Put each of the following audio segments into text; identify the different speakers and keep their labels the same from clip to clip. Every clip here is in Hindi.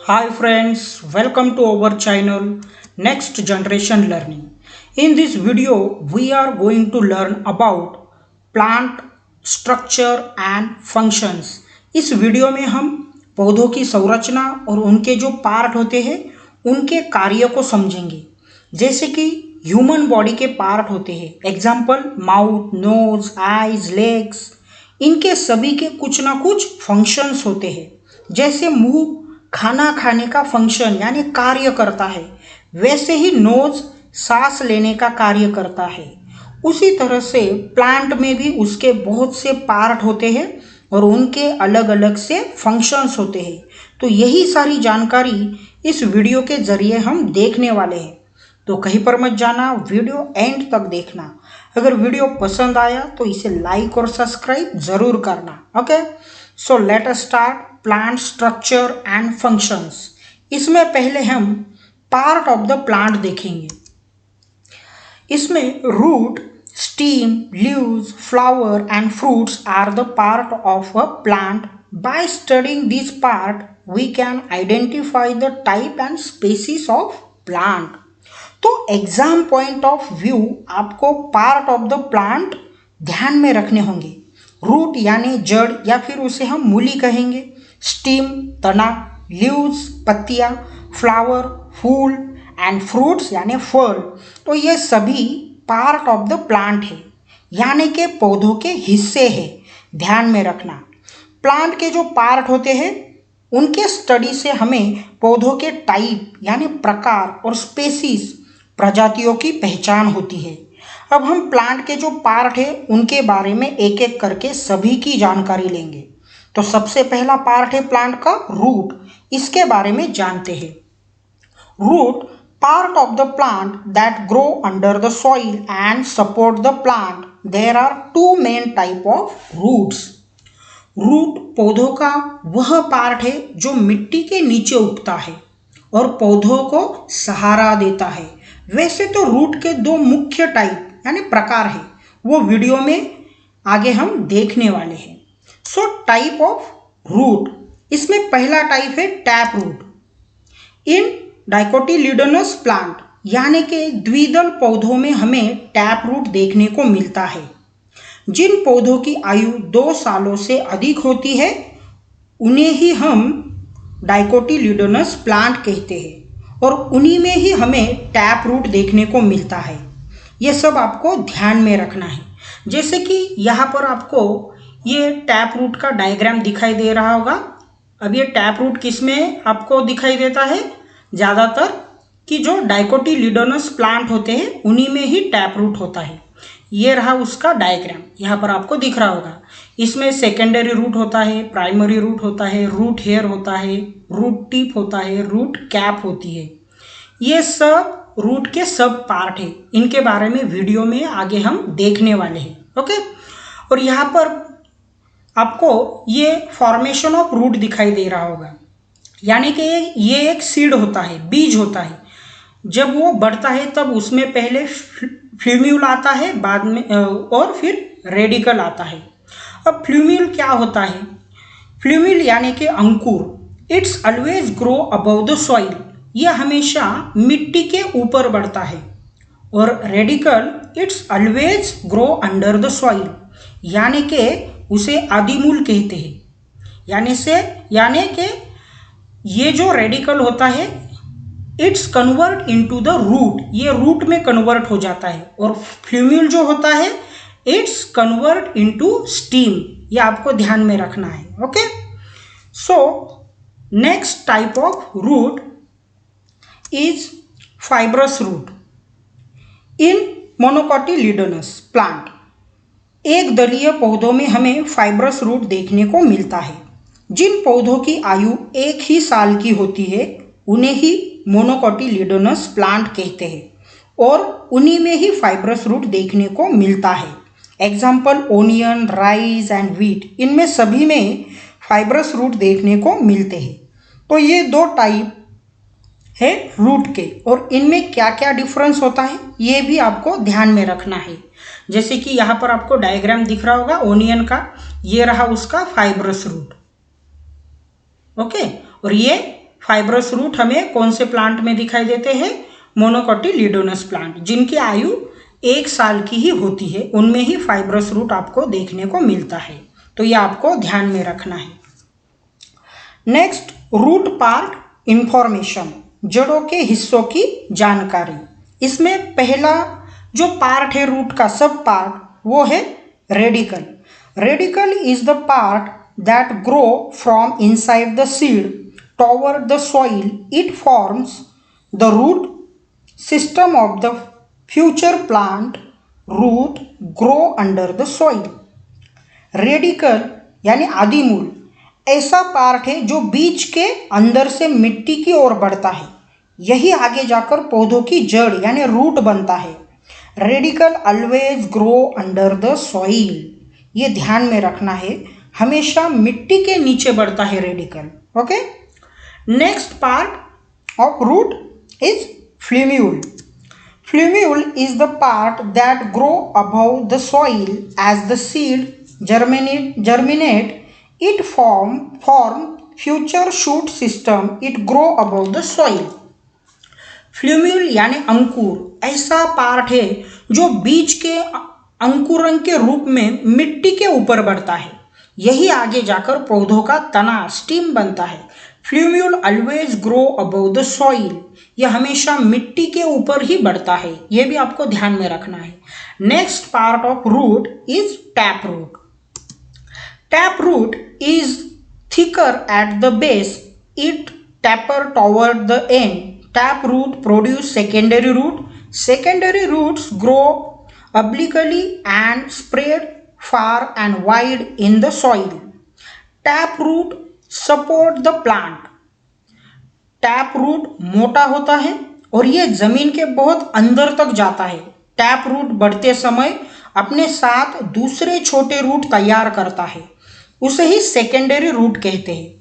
Speaker 1: Hi friends, welcome to our channel Next Generation Learning. In this video, we are going to learn about plant structure and functions. इस वीडियो में हम पौधों की संरचना और उनके जो पार्ट होते हैं उनके कार्य को समझेंगे। जैसे कि ह्यूमन बॉडी के पार्ट होते हैं, example mouth, nose, eyes, legs, इनके सभी के कुछ ना कुछ फंक्शंस होते हैं। जैसे मुंह खाना खाने का फंक्शन यानी कार्य करता है, वैसे ही नोज सांस लेने का कार्य करता है। उसी तरह से प्लांट में भी उसके बहुत से पार्ट होते हैं और उनके अलग अलग से फंक्शंस होते हैं। तो यही सारी जानकारी इस वीडियो के जरिए हम देखने वाले हैं। तो कहीं पर मत जाना, वीडियो एंड तक देखना। अगर वीडियो पसंद आया तो इसे लाइक और सब्सक्राइब जरूर करना। Okay, so let us start plant structure and functions. इसमें पहले हम पार्ट ऑफ द प्लांट देखेंगे। इसमें root, stem, leaves, flower and fruits are the part of a plant. By studying this part we can identify the type and species of plant. तो एग्जाम पॉइंट ऑफ व्यू आपको पार्ट ऑफ द प्लांट ध्यान में रखने होंगे। रूट यानी जड़ या फिर उसे हम मूली कहेंगे, स्टीम तना, लीव्स पत्तियां, फ्लावर फूल एंड फ्रूट्स यानी फल। तो ये सभी पार्ट ऑफ द प्लांट है, यानी के पौधों के हिस्से हैं। ध्यान में रखना, प्लांट के जो पार्ट होते हैं उनके स्टडी से हमें पौधों के टाइप यानी प्रकार और स्पेसीज प्रजातियों की पहचान होती है। अब हम प्लांट के जो पार्ट है उनके बारे में एक एक करके सभी की जानकारी लेंगे। तो सबसे पहला पार्ट है प्लांट का रूट। इसके बारे में जानते हैं। Root part of the plant that grow under the soil and support the plant. There are two main type of roots. Root पौधों का वह पार्ट है जो मिट्टी के नीचे उगता है और पौधों को सहारा देता है। वैसे तो रूट के दो मुख्य टाइप यानी प्रकार है, वो वीडियो में आगे हम देखने वाले हैं। सो टाइप ऑफ रूट, इसमें पहला टाइप है टैप रूट। इन डाइकोटिलीडोनस प्लांट यानी कि द्विदल पौधों में हमें टैप रूट देखने को मिलता है। जिन पौधों की आयु 2 सालों से अधिक होती है उन्हें ही हम डाइकोटिलीडोनस प्लांट कहते हैं और उन्हीं में ही हमें टैप रूट देखने को मिलता है। ये सब आपको ध्यान में रखना है। जैसे कि यहाँ पर आपको ये टैप रूट का डायग्राम दिखाई दे रहा होगा। अब ये टैप रूट किस में आपको दिखाई देता है? ज़्यादातर कि जो डाइकोटिलीडोनस प्लांट होते हैं उन्हीं में ही टैप रूट होता है। ये रहा उसका डायग्राम, यहाँ पर आपको दिख रहा होगा। इसमें सेकेंडरी रूट होता है, प्राइमरी रूट होता है, रूट हेयर होता है, रूट टिप होता है, रूट कैप होती है। ये सब रूट के सब पार्ट है। इनके बारे में वीडियो में आगे हम देखने वाले हैं। ओके, और यहाँ पर आपको ये फॉर्मेशन ऑफ रूट दिखाई दे रहा होगा, यानी कि ये एक सीड होता है, बीज होता है। जब वो बढ़ता है तब उसमें पहले फ्लूम्यूल आता है, बाद में और फिर रेडिकल आता है। अब फ्लूम्यूल क्या होता है? फ्लूम्यूल यानी कि अंकुर। It's always grow above the soil, यह हमेशा मिट्टी के ऊपर बढ़ता है। और radicle it's always grow under the soil, यानी कि उसे आदिमूल कहते हैं। यानी कि ये जो रेडिकल होता है it's convert into the root, ये रूट में कन्वर्ट हो जाता है। और फ्लूम्यूल जो होता है इट्स कन्वर्ट इनटू स्टीम, ये आपको ध्यान में रखना है। Okay, so next type of root is fibrous root. In monocotyledonous plant एक दलीय पौधों में हमें फाइब्रस रूट देखने को मिलता है। जिन पौधों की आयु 1 ही साल की होती है उन्हें ही मोनोकोटिलीडोनस प्लांट कहते हैं और उन्हीं में ही फाइब्रस रूट देखने को मिलता है। Example onion, rice and wheat, इनमें सभी में फाइब्रस रूट देखने को मिलते हैं। तो ये दो टाइप है रूट के, और इनमें क्या क्या डिफरेंस होता है ये भी आपको ध्यान में रखना है। जैसे कि यहाँ पर आपको डायग्राम दिख रहा होगा ओनियन का, ये रहा उसका फाइब्रस रूट। ओके, और ये फाइब्रस रूट हमें कौन से प्लांट में दिखाई देते हैं? मोनोकोटिलीडोनस प्लांट, जिनकी आयु 1 साल की ही होती है, उनमें ही फाइब्रस रूट आपको देखने को मिलता है। तो ये आपको ध्यान में रखना है। नेक्स्ट, रूट पार्ट इंफॉर्मेशन, जड़ों के हिस्सों की जानकारी। इसमें पहला जो पार्ट है रूट का, सब पार्ट, वो है radicle. Radicle is the part that grow from inside the seed toward the soil. It forms the root system of the future plant. Root grow under the soil. Radicle यानी आदिमूल ऐसा पार्ट है जो बीज के अंदर से मिट्टी की ओर बढ़ता है। यही आगे जाकर पौधों की जड़ यानी रूट बनता है। Radical always grow under the soil, ये ध्यान में रखना है, हमेशा मिट्टी के नीचे बढ़ता है radicle. Okay, next part of root is plumule. Flumule is the part that grow above the soil as the seed germinate. It form future shoot system. It grow above the soil. फ्लूम्यूल यानी अंकुर ऐसा पार्ट है जो बीज के अंकुरन के रूप में मिट्टी के ऊपर बढ़ता है। यही आगे जाकर पौधों का तना स्टीम बनता है। Plumule always grow above the soil, यह हमेशा मिट्टी के ऊपर ही बढ़ता है, यह भी आपको ध्यान में रखना है। Next part of root is tap root. Tap root is thicker at the base, it taper toward the end. Tap root produce secondary root. Secondary roots grow obliquely and spread far and wide in the soil. Tap root support the plant. Tap root मोटा होता है और ये जमीन के बहुत अंदर तक जाता है। टैप रूट बढ़ते समय अपने साथ दूसरे छोटे रूट तैयार करता है, उसे ही सेकेंडरी रूट कहते हैं।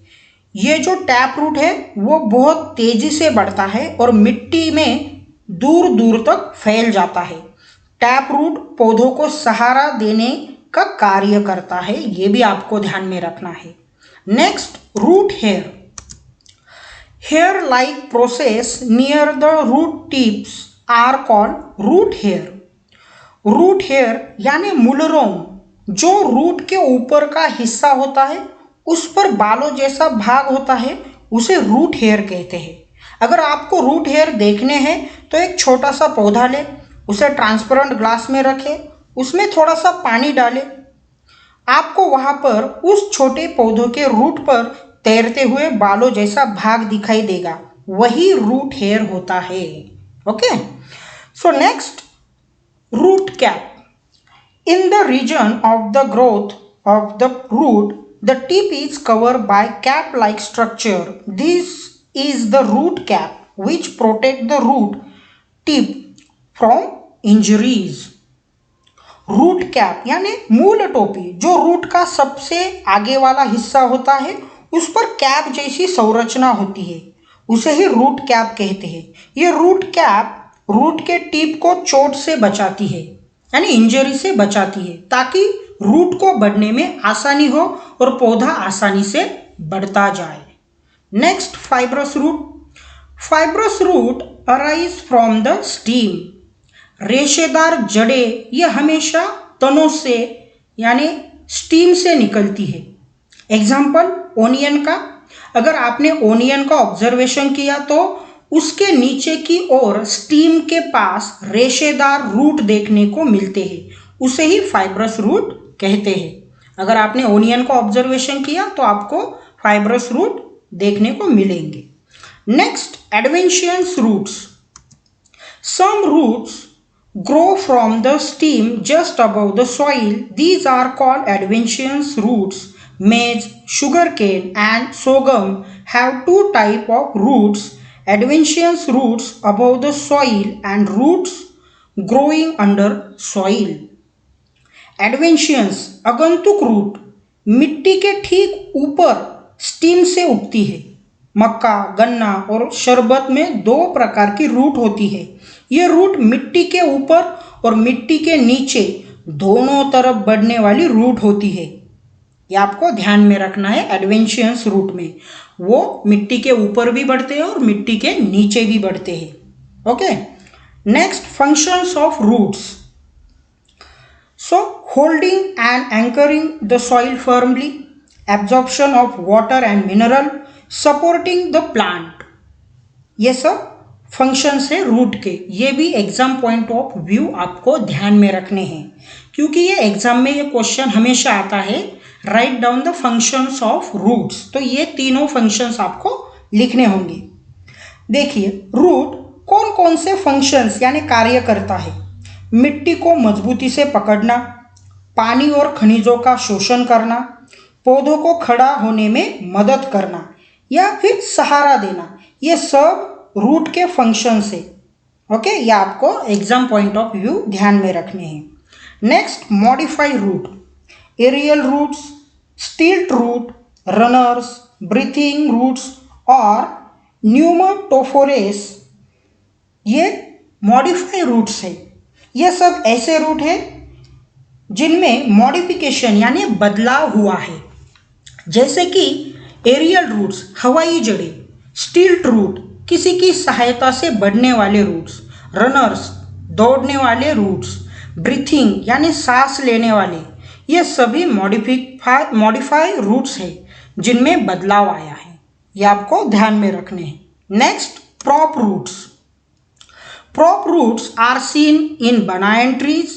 Speaker 1: ये जो टैप रूट है वो बहुत तेजी से बढ़ता है और मिट्टी में दूर दूर तक फैल जाता है। टैप रूट पौधों को सहारा देने का कार्य करता है, ये भी आपको ध्यान में रखना है। Next, root hair. Hair like process near the root tips are called root hair. Root hair यानी मूलरोम, जो रूट के ऊपर का हिस्सा होता है उस पर बालों जैसा भाग होता है, उसे रूट हेयर कहते हैं। अगर आपको रूट हेयर देखने हैं तो एक छोटा सा पौधा ले, उसे ट्रांसपेरेंट ग्लास में रखें, उसमें थोड़ा सा पानी डालें, आपको वहाँ पर उस छोटे पौधों के रूट पर तैरते हुए बालों जैसा भाग दिखाई देगा, वही रूट हेयर होता है। Okay, so next, root cap. In the region of the growth of the root, the tip is covered by cap like structure. This is the root cap which protect the root tip from injuries. Root cap यानी मूल टोपी, जो रूट का सबसे आगे वाला हिस्सा होता है उस पर कैप जैसी संरचना होती है, उसे ही रूट कैप कहते हैं। ये रूट कैप रूट के टिप को चोट से बचाती है यानी इंजरी से बचाती है, ताकि रूट को बढ़ने में आसानी हो और पौधा आसानी से बढ़ता जाए। Next, fibrous root. Fibrous root arise from the stem. रेशेदार जड़ें ये हमेशा तनों से यानी स्टीम से निकलती है। एग्जाम्पल, ओनियन का. अगर आपने ओनियन का ऑब्जर्वेशन किया तो उसके नीचे की ओर स्टीम के पास रेशेदार रूट देखने को मिलते हैं, उसे ही फाइब्रस रूट कहते हैं। अगर आपने ओनियन का ऑब्जर्वेशन किया तो आपको फाइब्रस रूट देखने को मिलेंगे। Next, adventitious roots. Some roots grow from the stem just above the soil. These are called adventitious roots. Maize, sugarcane and sorghum have two types of roots. Adventitious roots above the soil and roots growing under soil. Adventitious आगंतुक रूट मिट्टी के ठीक ऊपर स्टीम से उगती है। मक्का, गन्ना और शरबत में 2 प्रकार की रूट होती है। ये रूट मिट्टी के ऊपर और मिट्टी के नीचे दोनों तरफ बढ़ने वाली रूट होती है। ये आपको ध्यान में रखना है। एडवेंशियस रूट में वो मिट्टी के ऊपर भी बढ़ते हैं और मिट्टी के नीचे भी बढ़ते हैं। Okay, next functions of roots. So, holding and anchoring the soil firmly, absorption of water and mineral, supporting the plant, ये सब फंक्शंस है रूट के। ये भी एग्जाम पॉइंट ऑफ व्यू आपको ध्यान में रखने हैं, क्योंकि ये एग्जाम में ये क्वेश्चन हमेशा आता है, write down the functions of roots. तो ये तीनों फंक्शंस आपको लिखने होंगे। देखिए, रूट कौन कौन से फंक्शंस यानी कार्य करता है। मिट्टी को मजबूती से पकड़ना, पानी और खनिजों का शोषण करना, पौधों को खड़ा होने में मदद करना या फिर सहारा देना, ये सब रूट के फंक्शंस है। ओके, ये आपको एग्जाम पॉइंट ऑफ व्यू ध्यान में रखने हैं। Next, modify root, aerial roots, stilt root, runners, breathing roots और न्यूमेटोफोरेस, ये मॉडिफाई रूट्स है। ये सब ऐसे रूट है जिनमें मॉडिफिकेशन यानी बदलाव हुआ है, जैसे कि एरियल रूट्स हवाई जड़ें, स्टिल्ट रूट किसी की सहायता से बढ़ने वाले रूट्स, रनर्स दौड़ने वाले रूट्स, ब्रीथिंग यानी सांस लेने वाले, ये सभी मॉडिफाई रूट्स है जिनमें बदलाव आया है। ये आपको ध्यान में रखने हैं। Next, prop roots. Prop roots are seen in banyan trees.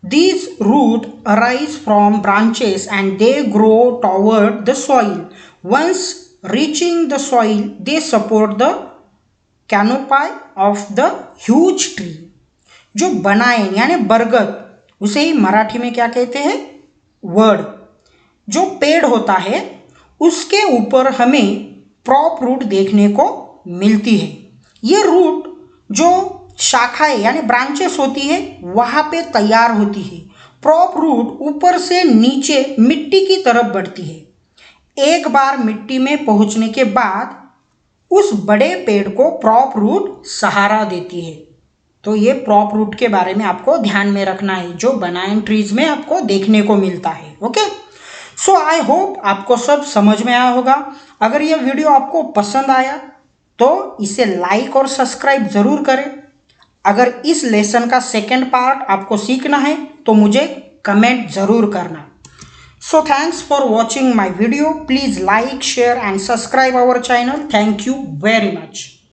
Speaker 1: These roots arise from branches and they grow toward the soil. Once reaching the soil, they support the canopy of the huge tree. जो बनायन यानी बरगद, उसे ही मराठी में क्या कहते हैं, वर्ड, जो पेड़ होता है उसके ऊपर हमें प्रॉप रूट देखने को मिलती है। ये रूट जो शाखाएं यानी ब्रांचेस होती है वहां पे तैयार होती है। प्रॉप रूट ऊपर से नीचे मिट्टी की तरफ बढ़ती है। एक बार मिट्टी में पहुंचने के बाद उस बड़े पेड़ को प्रॉप रूट सहारा देती है। तो ये प्रॉप रूट के बारे में आपको ध्यान में रखना है, जो बनायन ट्रीज में आपको देखने को मिलता है। ओके, सो आई होप आपको सब समझ में आया होगा। अगर ये वीडियो आपको पसंद आया तो इसे लाइक और सब्सक्राइब जरूर करें। अगर इस लेसन का सेकेंड पार्ट आपको सीखना है तो मुझे कमेंट जरूर करना। So thanks for watching my video. Please like, share and subscribe our channel. Thank you very much.